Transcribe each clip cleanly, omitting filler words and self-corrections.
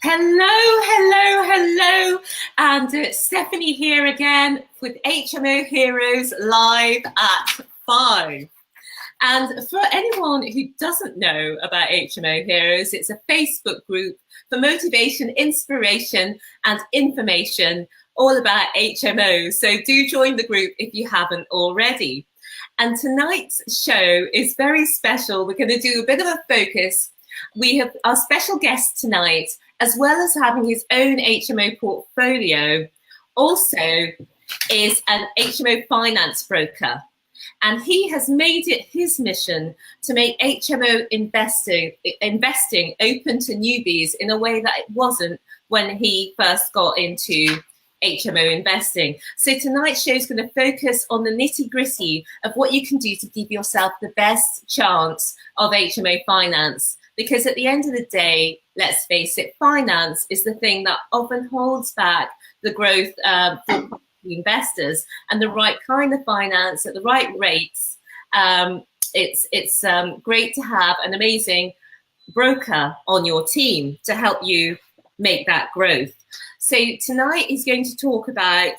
Hello, hello, hello, and Stephanie here again with HMO Heroes live at 5. And for anyone who doesn't know about HMO Heroes, it's a Facebook group for motivation, inspiration, and information all about HMOs. So do join the group if you haven't already. And tonight's show is very special. We're going to do a bit of a focus. We have our special guest tonight, as well as having his own HMO portfolio, also is an HMO finance broker. And he has made it his mission to make HMO investing open to newbies in a way that it wasn't when he first got into HMO investing. So tonight's show is going to focus on the nitty-gritty of what you can do to give yourself the best chance of HMO finance. Because at the end of the day, let's face it, finance is the thing that often holds back the growth for investors, and the right kind of finance at the right rates. It's great to have an amazing broker on your team to help you make that growth. So tonight he's going to talk about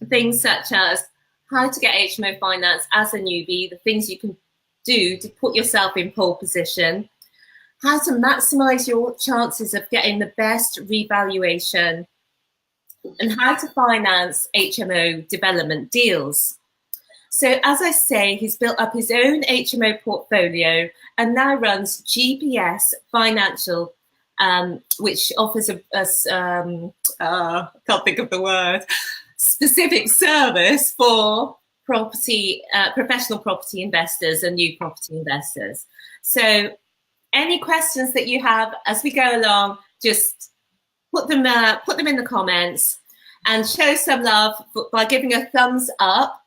things such as how to get HMO finance as a newbie, the things you can do to put yourself in pole position, how to maximize your chances of getting the best revaluation, and how to finance HMO development deals. So as I say, he's built up his own HMO portfolio and now runs GPS Financial, which offers can't think of the word, specific service for property, professional property investors and new property investors. So any questions that you have as we go along, just put them in the comments and show some love by giving a thumbs up.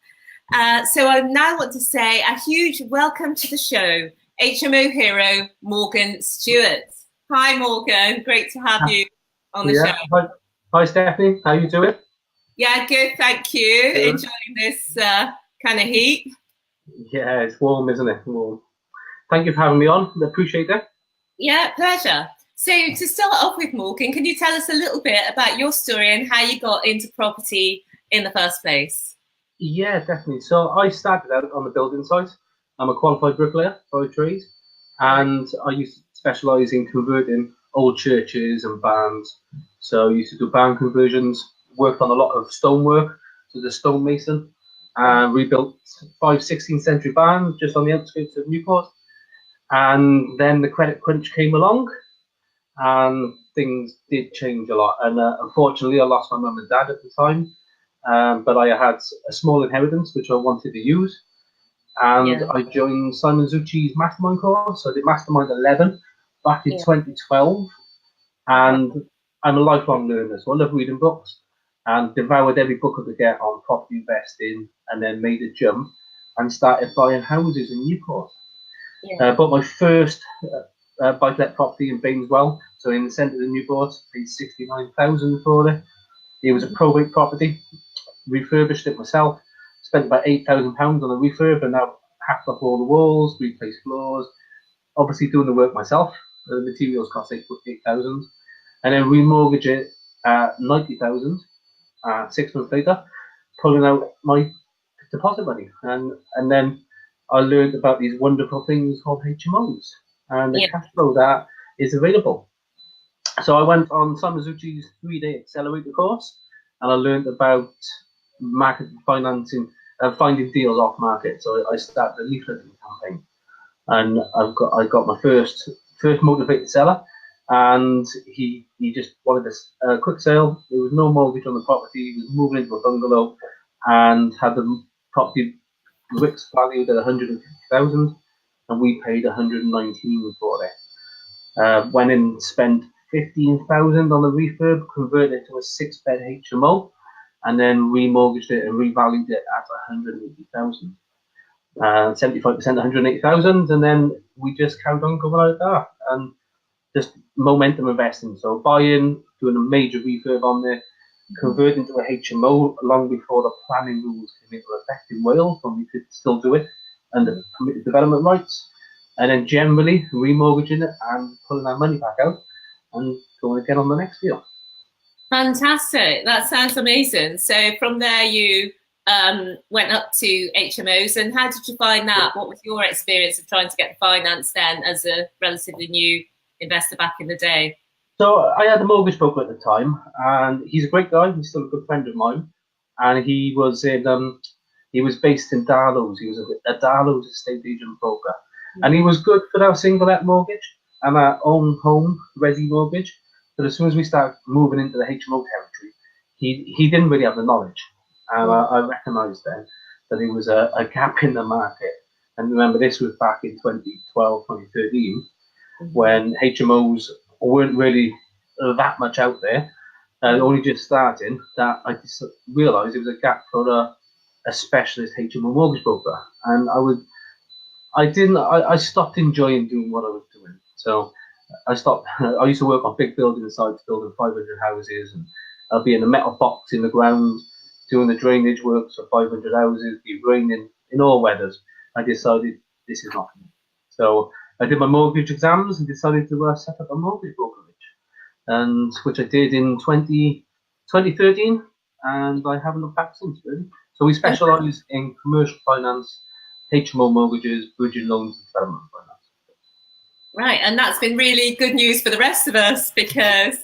So I now want to say a huge welcome to the show, HMO hero, Morgan Stewart. Hi, Morgan. Great to have you on the show. Hi, Stephanie. How you doing? Yeah, good. Thank you. Good. Enjoying this kind of heat. Yeah, it's warm, isn't it? Warm. Thank you for having me on. I appreciate that. Yeah, pleasure. So to start off with, Morgan, can you tell us a little bit about your story and how you got into property in the first place? Yeah, definitely. So I started out on the building site. I'm a qualified bricklayer by trade, and I used to specialise in converting old churches and barns. So I used to do barn conversions, worked on a lot of stonework, so the stonemason, and rebuilt 16th century barns just on the outskirts of Newport. And then the credit crunch came along, and things did change a lot. And unfortunately, I lost my mum and dad at the time, but I had a small inheritance which I wanted to use. And I joined Simon Zucchi's mastermind course. So I did mastermind 11 back in 2012. And I'm a lifelong learner, so I love reading books, and devoured every book I could get on property investing, and then made a jump and started buying houses in Newport. Bought my first buy-to-let property in Bainswell, so in the centre of Newport, paid $69,000 for it. It was a probate property, refurbished it myself, spent about £8,000 on a refurb, and now hacked up all the walls, replaced floors, obviously doing the work myself. The materials cost $8,000, and then remortgage it at $90,000. 6 months later, pulling out my deposit money, and then I learned about these wonderful things called HMOs and the cash flow that is available. So I went on Simon Zucchi's 3-day accelerator course, and I learned about market financing, finding deals off market. So I started a leafleting campaign, and I got my first motivated seller, and he just wanted a quick sale. There was no mortgage on the property. He was moving into a bungalow and had the property RICS valued at $150,000, and we paid $119 for it. Went in and spent $15,000 on the refurb, converted it to a 6-bed HMO, and then remortgaged it and revalued it at $180,000. 75% $180,000, and then we just carried on going like that, and just momentum investing. So buying, doing a major refurb on there, converting to a HMO long before the planning rules came into effect in Wales, when we could still do it under permitted development rights, and then generally remortgaging it and pulling our money back out and go and get on the next deal. Fantastic. That sounds amazing. So from there you went up to HMOs, and how did you find that? What was your experience of trying to get finance then as a relatively new investor back in the day? So I had a mortgage broker at the time, and he's a great guy. He's still a good friend of mine, and he was based in Darlow's. He was a Darlow's estate agent broker, and he was good for our single let mortgage and our own home ready mortgage. But as soon as we started moving into the HMO territory, he didn't really have the knowledge, and I recognised then that there was a gap in the market. And remember, this was back in 2012, 2013, when HMOs weren't really that much out there, and only just starting. That I just realised there was a gap for a specialist HMO mortgage broker, and I stopped enjoying doing what I was doing. So I stopped. I used to work on big building sites, building 500 houses, and I'd be in a metal box in the ground doing the drainage works for 500 houses. Be raining in all weathers. I decided this is not for me. So I did my mortgage exams and decided to set up a mortgage brokerage, and which I did in 2013, and I haven't looked back since, really. So we specialise in commercial finance, HMO mortgages, bridging loans, and development finance. Right, and that's been really good news for the rest of us, because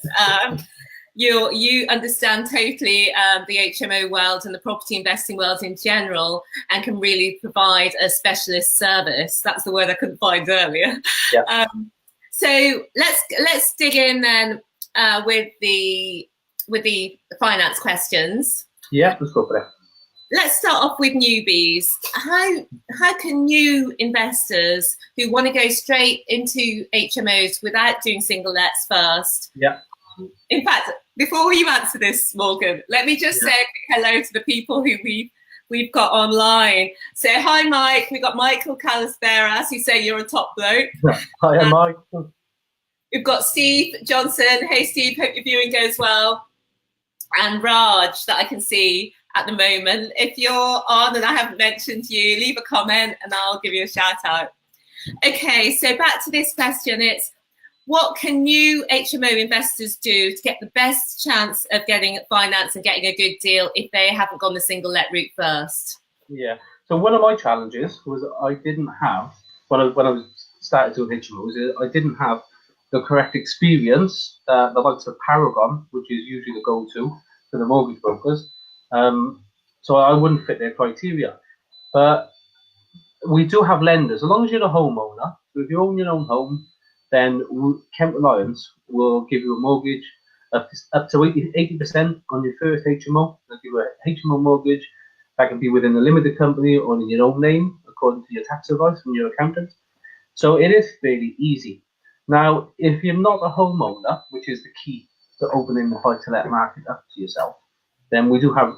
you understand totally the HMO world and the property investing world in general, and can really provide a specialist service. That's the word I couldn't find earlier. Yeah. So let's dig in then with the finance questions. Yeah, let's go for it. Let's start off with newbies. How can new investors who want to go straight into HMOs without doing single lets first? Yeah. In fact, before you answer this, Morgan, let me just say hello to the people who we've got online. So hi, Mike. We've got Michael Calisperas, who say you're a top bloke. Hi, Mike. We've got Steve Johnson. Hey, Steve. Hope your viewing goes well. And Raj, that I can see at the moment. If you're on and I haven't mentioned you, leave a comment and I'll give you a shout out. Okay, so back to this question. It's, what can new HMO investors do to get the best chance of getting finance and getting a good deal if they haven't gone the single let route first? Yeah. So one of my challenges was I didn't have, when I was started doing HMOs, I didn't have the correct experience, the likes of Paragon, which is usually the go-to for the mortgage brokers. So I wouldn't fit their criteria. But we do have lenders. As long as you're a homeowner, so if you own your own home, then Kent Reliance will give you a mortgage up to 80% on your first HMO. They'll give you a HMO mortgage that can be within a limited company or in your own name, according to your tax advice from your accountant. So it is fairly easy. Now, if you're not a homeowner, which is the key to opening the buy-to-let market up to yourself, then we do have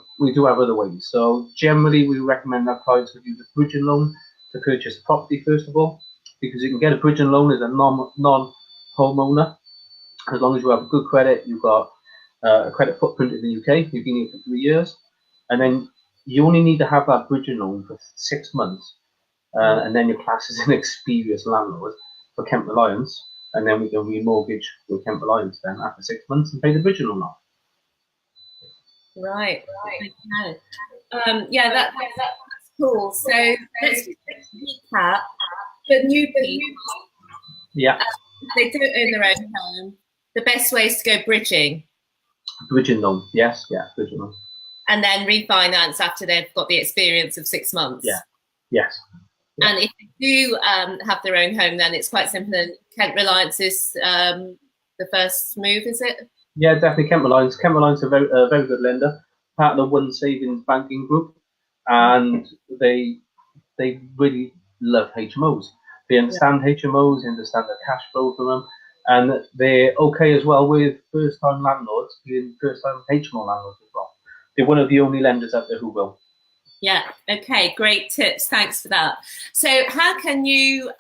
other ways. So generally, we recommend that clients would use a bridging loan to purchase the property first of all, because you can get a bridging loan as a non-homeowner as long as you have good credit. You've got a credit footprint in the UK. You've been here for 3 years, and then you only need to have that bridging loan for 6 months, and then your class is an experienced landlord for Kent Reliance, and then we can remortgage with Kent Reliance then after 6 months and pay the bridging loan off. Right. Okay. Yeah, that's cool. So let's recap. For new people, they don't own their own home, the best way is to go bridging. Bridging loan, yes, yeah, bridging loan. And then refinance after they've got the experience of 6 months. Yeah, yes. Yeah. And if they do have their own home, then it's quite simple. And Kent Reliance is the first move, is it? Yeah, definitely Kent Reliance. Kent Reliance is a very good lender, part of the One Savings banking group, and they really love HMOs. They understand HMOs, they understand the cash flow from them, and they're okay as well with first-time landlords being first-time HMO landlords as well. They're one of the only lenders out there who will. Yeah, okay, great tips. Thanks for that. So how can you,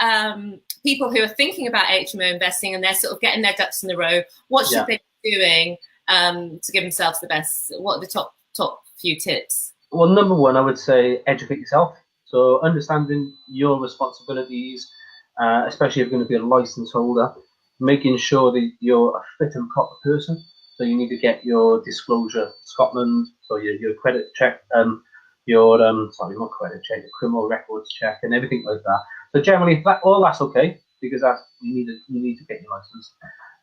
people who are thinking about HMO investing and they're sort of getting their ducks in a row, what should they be doing to give themselves the best? What are the top few tips? Well, number one, I would say educate yourself. So understanding your responsibilities, especially if you're going to be a license holder, making sure that you're a fit and proper person. So you need to get your disclosure Scotland, so your credit check, your sorry, not credit check, your criminal records check, and everything like that. So generally, if all that's okay, because that's you need to get your license,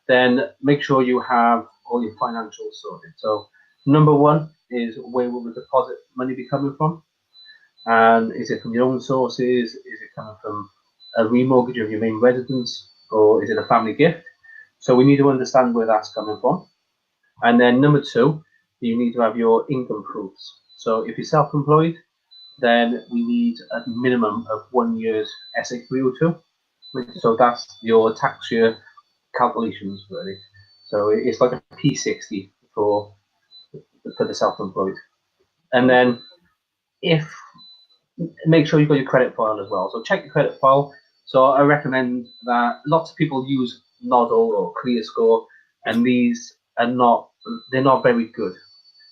then make sure you have all your financials sorted. So number one is, where will the deposit money be coming from? And is it from your own sources? Is it coming from a remortgage of your main residence, or is it a family gift? So we need to understand where that's coming from. And then number two, you need to have your income proofs. So if you're self-employed, then we need a minimum of 1 year's SA 302. So that's your tax year calculations, really. So it's like a P60 for the self-employed. And then make sure you've got your credit file as well. So check your credit file. So I recommend that lots of people use Nodal or ClearScore, and these are they're not very good,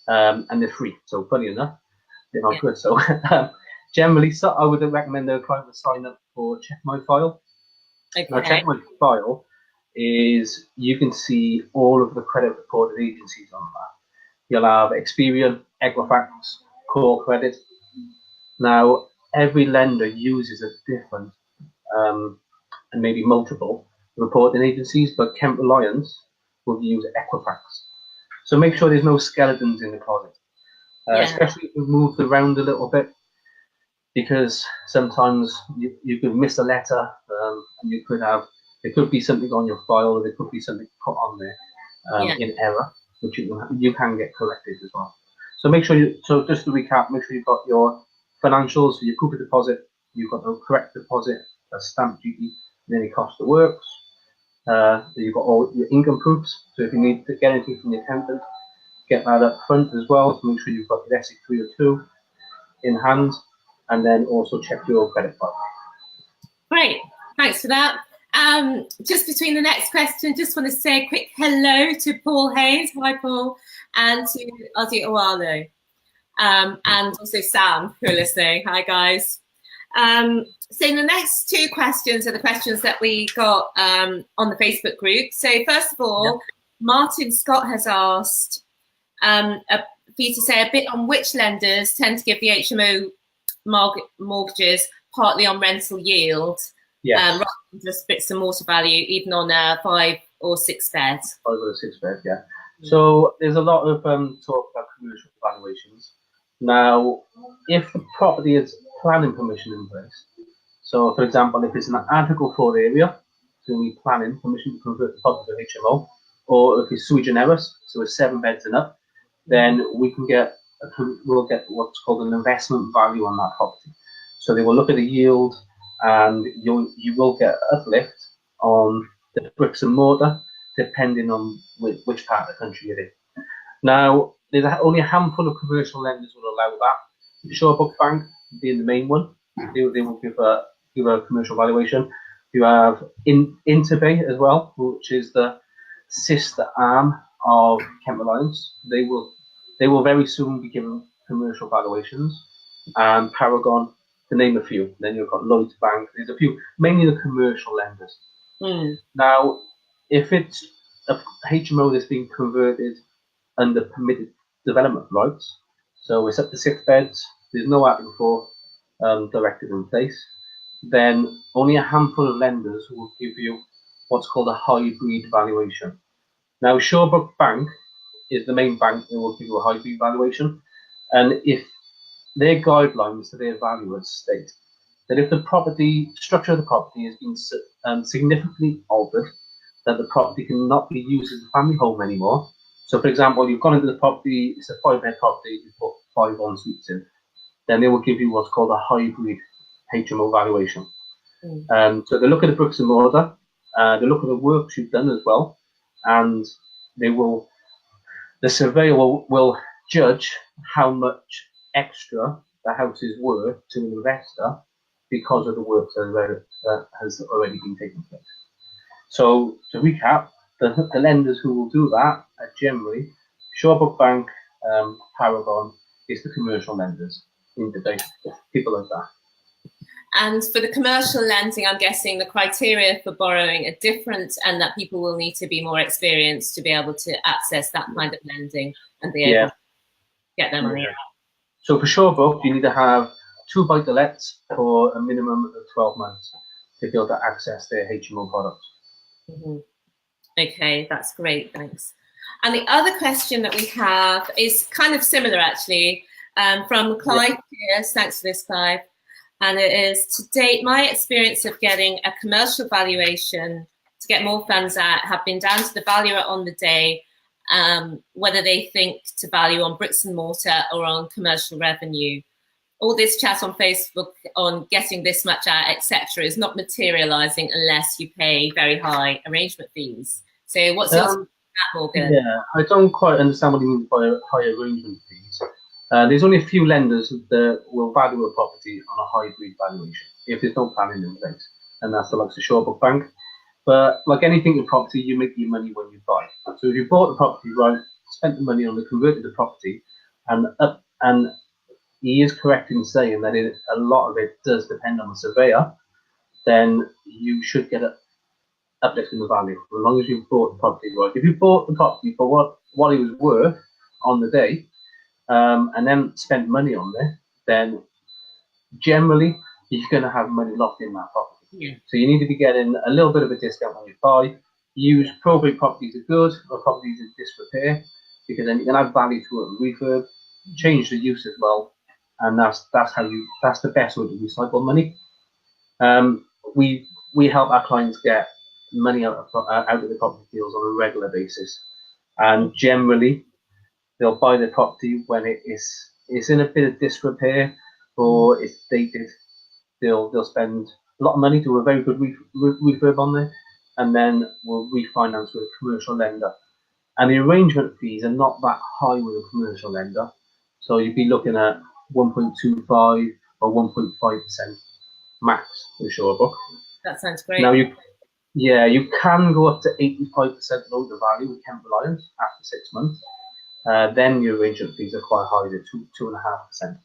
and they're free. So funny enough, they're not good. So generally, I would recommend the client to sign up for Check My File. Okay. Now, Check My File is, you can see all of the credit reported agencies on that. You'll have Experian, Equifax, Core Credit. Now, every lender uses a different and maybe multiple reporting agencies, but Kent Reliance will use Equifax. So make sure there's no skeletons in the closet, especially if you've moved around a little bit, because sometimes you could miss a letter, and there could be something on your file, or there could be something put on there in error, which you can get corrected as well. So make sure so just to recap, make sure you've got your financials, your proof of deposit, you've got the correct deposit, a stamp duty, and any cost of works. You've got all your income proofs, so if you need to get anything from the accountant, get that up front as well. So make sure you've got your SA 302 in hand, and then also check your credit file. Great, thanks for that. Just between the next question, just want to say a quick hello to Paul Hayes, hi Paul, and to Ozzy Owalo, and also Sam, who are listening. Hi guys. So the next two questions are the questions that we got on the Facebook group. So first of all, Martin Scott has asked for you to say a bit on which lenders tend to give the HMO mortgages partly on rental yield, rather than just bits and mortar value, even on a 5 or 6 bed. 5 or 6 bed, yeah. So there's a lot of talk about commercial valuations. Now, if the property has planning permission in place, so for example, if it's an Article 4 area, so we need planning permission to convert the property to HMO, or if it's sui generis, so it's 7 beds and up, then we'll get what's called an investment value on that property. So they will look at the yield, and you will get uplift on the bricks and mortar, depending on which part of the country you're in. Now, there's only a handful of commercial lenders will allow that. Shawbrook Bank being the main one, they will give a commercial valuation. You have Interbay as well, which is the sister arm of Kent Reliance. They will very soon be given commercial valuations, and Paragon, to name a few. Then you've got Lloyds Bank. There's a few, mainly the commercial lenders. Now, if it's a HMO that's being converted under permitted development rights, so it's up to 6 beds, there's no Article 4 directive in place, then only a handful of lenders will give you what's called a hybrid valuation. Now, Shawbrook Bank is the main bank that will give you a hybrid valuation, and if their guidelines to their valuers state that if the property structure of the property has been significantly altered, that the property cannot be used as a family home anymore. So, for example, you've gone into the property, it's a 5-bed property, you put 5 en suites in, then they will give you what's called a hybrid HMO valuation. So they look at the bricks and mortar, they look at the works you've done as well, and the surveyor will judge how much extra the house is worth to an investor because of the work that has already been taken place. So to recap, the lenders who will do that are generally Shawbrook Bank, Paragon is the commercial lenders in debate, people like that. And for the commercial lending, I'm guessing the criteria for borrowing are different, and that people will need to be more experienced to be able to access that kind of lending and be able to get their money out. So for Shorebook, you need to have 2 buy-to-lets for a minimum of 12 months to be able to access their HMO products. Okay, that's great, thanks. And the other question that we have is kind of similar, actually, from Clive Pierce. Thanks for this, Clive. And it is, to date, my experience of getting a commercial valuation to get more funds out have been down to the valuer on the day, whether they think to value on bricks and mortar or on commercial revenue. All this chat on Facebook on getting this much out, etc., is not materialising unless you pay very high arrangement fees. So what's your thoughts on that, Morgan? Yeah, I don't quite understand what he means by high arrangement fees. There's only a few lenders that will value a property on a hybrid valuation if there's no planning in place, and that's the likes of Shorebook Bank. But like anything in property, you make your money when you buy. So if you bought the property right, spent the money on the converted the property, and he is correct in saying that a lot of it does depend on the surveyor, then you should get an uplift in the value as long as you've bought the property right. If you bought the property for what it was worth on the day, and then spent money on it, then generally you're going to have money locked in that property. Yeah. So you need to be getting a little bit of a discount when you buy. Use probate properties are good, or properties in disrepair, because then you can add value to it and refurb, change the use as well, and that's the best way to recycle money. We help our clients get money out of the property deals on a regular basis, and generally they'll buy the property when it's in a bit of disrepair, or if dated, they'll spend a lot of money to a very good refurb on there, and then we'll refinance with a commercial lender. And the arrangement fees are not that high with a commercial lender, so you'd be looking at 1.25 or 1.5% max with Shorebook. That sounds great. Now you can go up to 85% loan to value with Kent Reliance after 6 months. Then your arrangement fees are quite high, at 2.5%.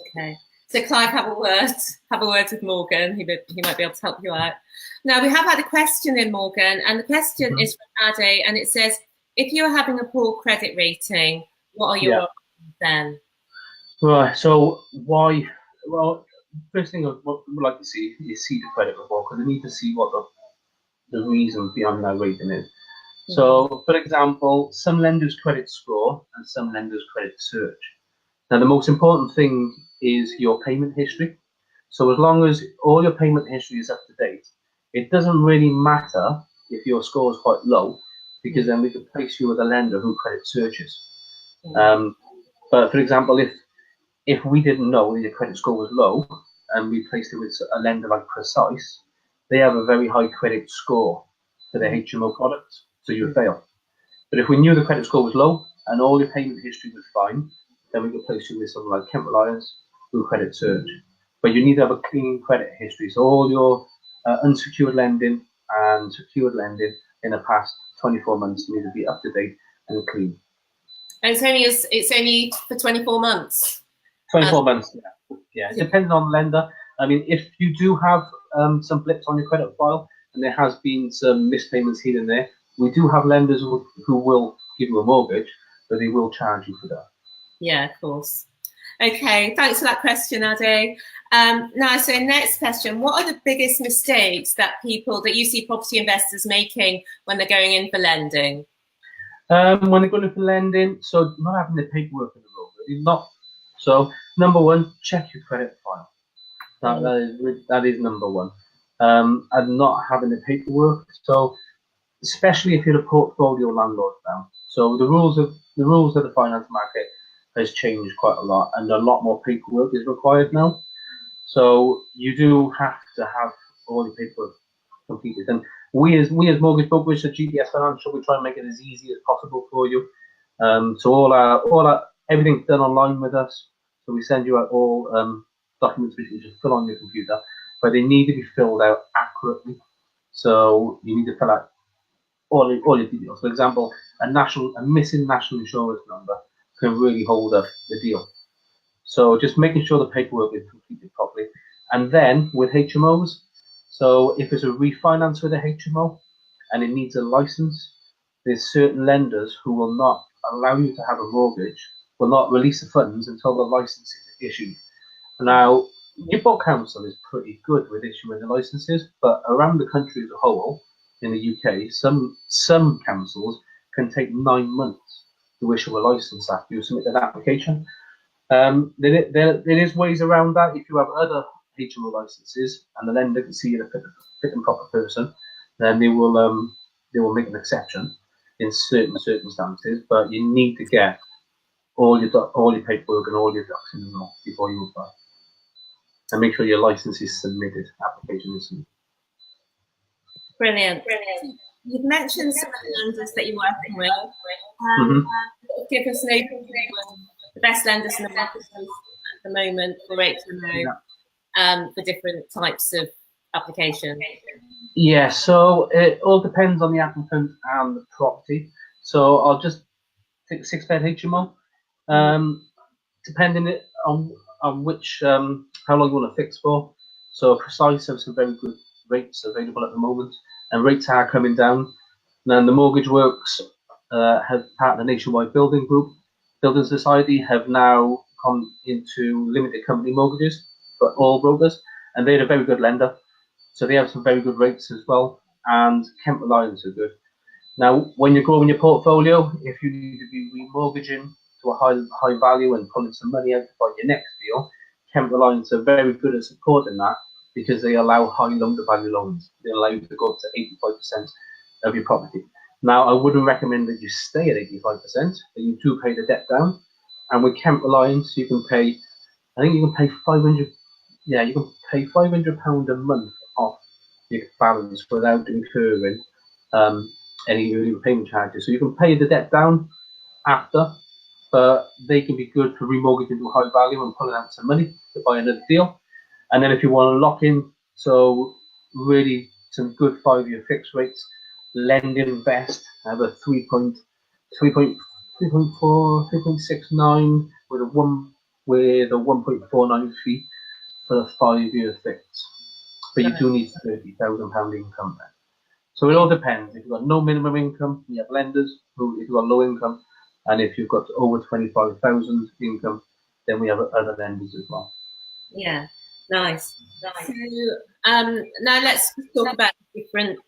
Okay. So Clive, have a word with Morgan. He might be able to help you out. Now we have had a question in, Morgan, and the question is from Ade, and it says, if you're having a poor credit rating, what are your options then? Right. So why? Well, first thing I would like to see is the credit report, because I need to see what the reason behind that rating is. So, for example, some lenders credit score and some lenders credit search. Now, the most important thing is your payment history. So as long as all your payment history is up to date, it doesn't really matter if your score is quite low, because then we could place you with a lender who credit searches. But for example, if we didn't know that your credit score was low and we placed it with a lender like Precise, they have a very high credit score for their HMO products, so you fail. But if we knew the credit score was low and all your payment history was fine, then we could place you with someone like Kent Reliance who credit search. But you need to have a clean credit history, so all your unsecured lending and secured lending in the past 24 months need to be up to date and clean. And it's only for 24 months. 24 months, yeah. It depends on the lender. I mean, if you do have some blips on your credit file and there has been some missed payments here and there, we do have lenders who will give you a mortgage, but they will charge you for that. Yeah, of course. Okay, thanks for that question, Ade. Now, so next question, what are the biggest mistakes that you see property investors making when they're going in for lending? When they're going in for lending, so not having the paperwork in the room, really not. So number one, check your credit file. That is number one. And not having the paperwork. So especially if you're a portfolio landlord now. So the rules of the finance market has changed quite a lot, and a lot more paperwork is required now. So you do have to have all the paperwork completed. And we as mortgage brokers at GDS Financial, we try and make it as easy as possible for you. So everything's done online with us. So we send you out all documents which you just fill on your computer, but they need to be filled out accurately. So you need to fill out all your details. For example, a missing national insurance number can really hold up the deal. So just making sure the paperwork is completed properly. And then with HMOs, so if it's a refinance with a HMO and it needs a license, there's certain lenders who will not allow you to have a mortgage, will not release the funds until the license is issued. Now, Newport Council is pretty good with issuing the licenses, but around the country as a whole, in the UK, some councils can take 9 months to issue a license after you submit an application. There is ways around that. If you have other HMO licenses and the lender can see you're a fit and proper person, then they will make an exception in certain circumstances. But you need to get all your paperwork and all your ducks in a row before you apply, and make sure your license is submitted. Application is submitted. Brilliant. You've mentioned some of the lenders that you're working with. Give us an overview of the best lenders in the marketplace at the moment for HMO, for different types of applications. Yeah, so it all depends on the applicant and the property. So I'll just take a 6-bed HMO, depending on which how long you want to fix for. So Precise have some very good rates available at the moment, and rates are coming down. And the Mortgage Works, have part of the Nationwide Building Society, have now gone into limited company mortgages for all brokers, and they're a very good lender. So they have some very good rates as well, and Kent Reliance are good. Now, when you're growing your portfolio, if you need to be remortgaging to a high value and pulling some money out to buy your next deal, Kent Reliance are very good at supporting that, because they allow high loan-to-value loans. They allow you to go up to 85% of your property. Now, I wouldn't recommend that you stay at 85%, but you do pay the debt down. And with Kent Reliance, you can pay, I think you can pay £500. Yeah, you can pay £500 a month off your balance without incurring any early repayment charges. So you can pay the debt down after, but they can be good for remortgaging to a high value and pulling out some money to buy another deal. And then if you want to lock in, so really some good 5-year fixed rates, Lend Invest have a 3.69 with a 1.49 fee for a 5-year fix. But you do need £30,000 income there. So it all depends. If you've got no minimum income, you have lenders who, if you've got low income, and if you've got over 25,000 income, then we have other lenders as well. Yeah, nice. So now let's talk about different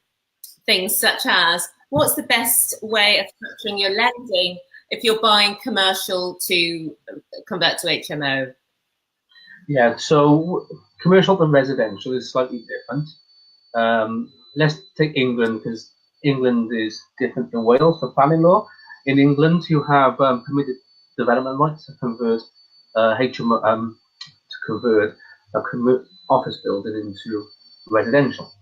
things, such as what's the best way of structuring your lending if you're buying commercial to convert to HMO? Yeah, so commercial to residential is slightly different. Let's take England, because England is different than Wales for planning law. In England, you have permitted development rights to convert HMO office building into residential.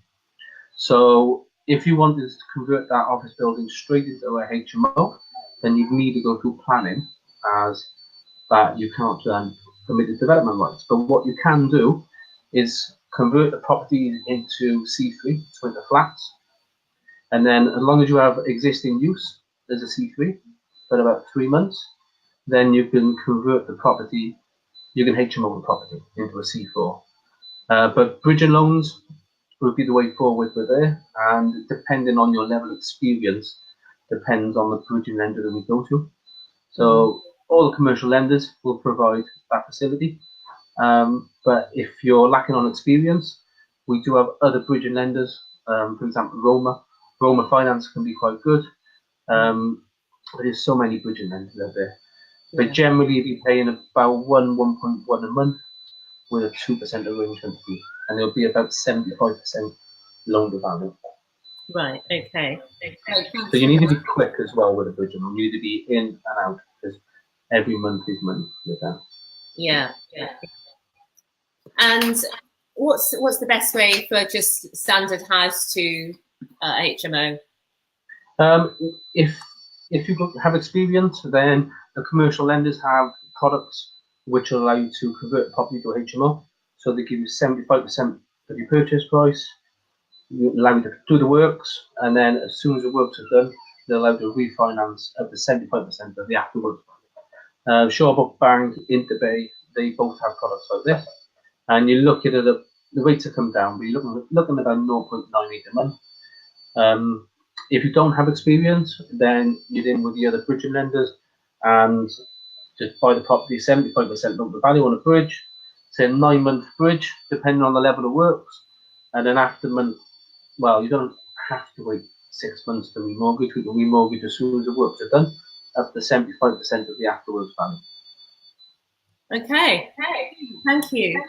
So if you wanted to convert that office building straight into a HMO, then you'd need to go through planning, as that you can't permitted development rights. But what you can do is convert the property into C3, so into flats, and then as long as you have existing use as a C3 for about 3 months, then you can convert the property, you can HMO the property into a C4. But bridging loans would be the way forward with there, and depending on your level of experience, depends on the bridging lender that we go to. So all the commercial lenders will provide that facility. But if you're lacking on experience, we do have other bridging lenders. For example, Roma Finance can be quite good. But there's so many bridging lenders out there. But generally, you'll be paying about 1.1 a month with a 2% arrangement fee, and it'll be about 75% loan to value. Right. Okay. So you need to be quick as well with a bridging loan. You need to be in and out, because every month is money with that. Yeah. And what's the best way for just standard house to HMO? If you have experience, then the commercial lenders have products which allow you to convert property to a HMO. So they give you 75% of your purchase price, allow you to do the works, and then as soon as the works are done, they're allowed to refinance up to 75% of the afterwards. Shawbrook Bank, Interbay, they both have products like this. And you're looking at the rates have come down. We're looking at about 0.98 a month. If you don't have experience, then you're in with the other bridging lenders and just buy the property 75% loan to value on a bridge. It's a 9-month bridge, depending on the level of works. And then after month, well, you don't have to wait 6 months to remortgage. We can remortgage as soon as the works are done, up to 75% of the afterwards value. Okay, thank you.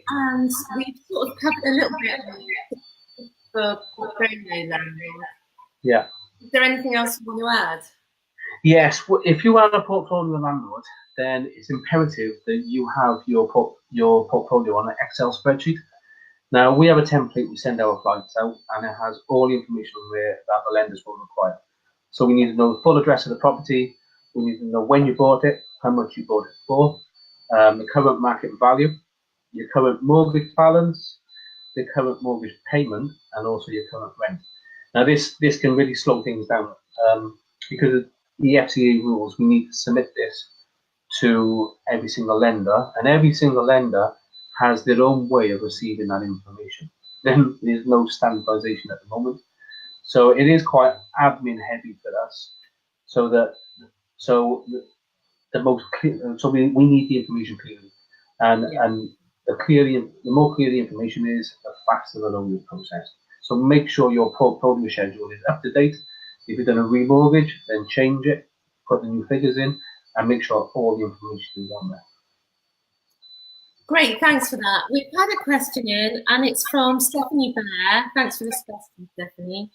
And we've sort of covered a little bit for portfolio landlord. Yeah. Is there anything else you want to add? Yes, if you are a portfolio landlord, then it's imperative that you have your portfolio on an Excel spreadsheet. Now, we have a template we send our clients out, and it has all the information there that the lenders will require. So we need to know the full address of the property, we need to know when you bought it, how much you bought it for, the current market value, your current mortgage balance, the current mortgage payment, and also your current rent. Now, this can really slow things down because of the FCA rules. We need to submit this to every single lender, and every single lender has their own way of receiving that information. Then there's no standardization at the moment, so it is quite admin heavy for us. So we need the information clearly, and the more clear the information is, the faster the loan is processed. So make sure your portfolio schedule is up to date. If you're going to remortgage, then change it, put the new figures in, and make sure all the information is on there. Great, thanks for that. We've had a question in, and it's from Stephanie Blair. Thanks for this question, Stephanie.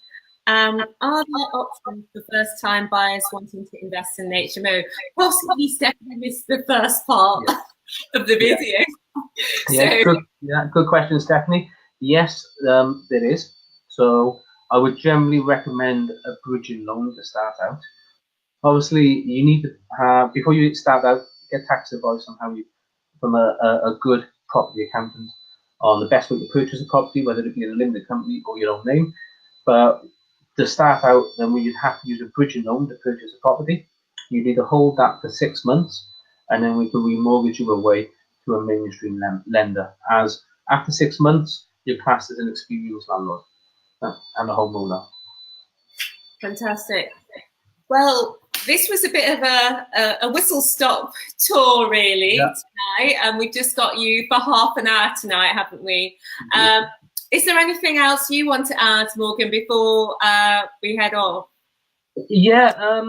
Are there options for first-time buyers wanting to invest in an HMO? Possibly, Stephanie missed the first part of the video. Good question, Stephanie. Yes, there is. So I would generally recommend a bridging loan to start out. Obviously, you need to have, before you start out, get tax advice on how you, from a good property accountant, on the best way to purchase a property, whether it be in a limited company or your own name. But to start out, then you'd have to use a bridging loan to purchase a property. You need to hold that for 6 months, and then we can remortgage you away to a mainstream lender. As after 6 months, you're classed as an experienced landlord and a homeowner. Fantastic. Well, this was a bit of a whistle-stop tour, really, tonight, and we've just got you for half an hour tonight, haven't we? Is there anything else you want to add, Morgan, before we head off? Yeah,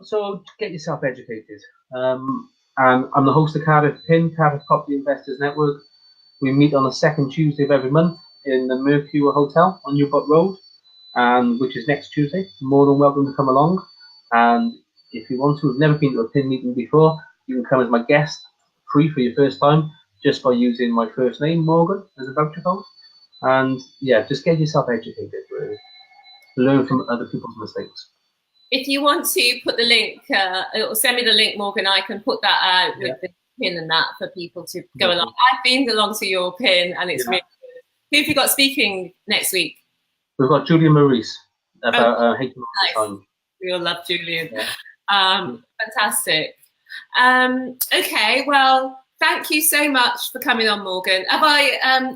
so get yourself educated. And I'm the host of Cardiff Property Investors Network. We meet on the second Tuesday of every month in the Mercure Hotel on Newport Road, and which is next Tuesday. You're more than welcome to come along. And if you want to, have never been to a PIN meeting before, you can come as my guest, free for your first time, just by using my first name, Morgan, as a voucher code. And yeah, just get yourself educated, really. Learn from other people's mistakes. If you want to put the link, or send me the link, Morgan, I can put that out with the PIN and that for people to go along. I've been along to your PIN, and it's really good. Who have you got speaking next week? We've got Julian Maurice about HMO. We all love Julian. Fantastic. Okay, well, thank you so much for coming on, Morgan.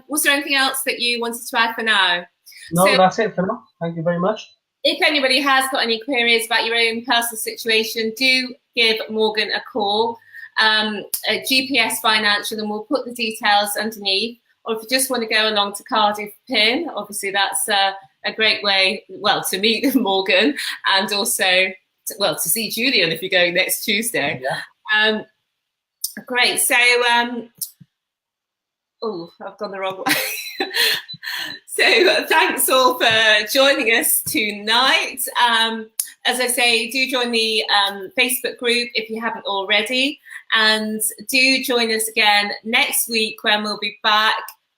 Was there anything else that you wanted to add for now? No, that's it for now. Thank you very much. If anybody has got any queries about your own personal situation, do give Morgan a call at GPS Financial, and we'll put the details underneath. Or if you just want to go along to Cardiff PIN, obviously that's a great way, well, to meet Morgan, and also, to see Julian if you're going next Tuesday. Yeah. Great. So, oh, I've gone the wrong way. So thanks all for joining us tonight. As I say, do join the Facebook group if you haven't already, and do join us again next week when we'll be back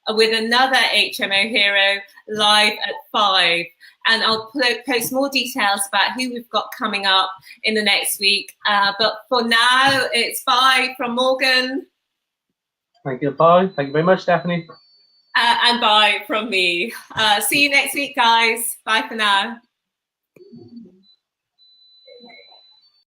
with another HMO Hero live at 5. And I'll post more details about who we've got coming up in the next week. But for now, it's bye from Morgan. Thank you. Bye. Thank you very much, Stephanie. And bye from me. See you next week, guys. Bye for now.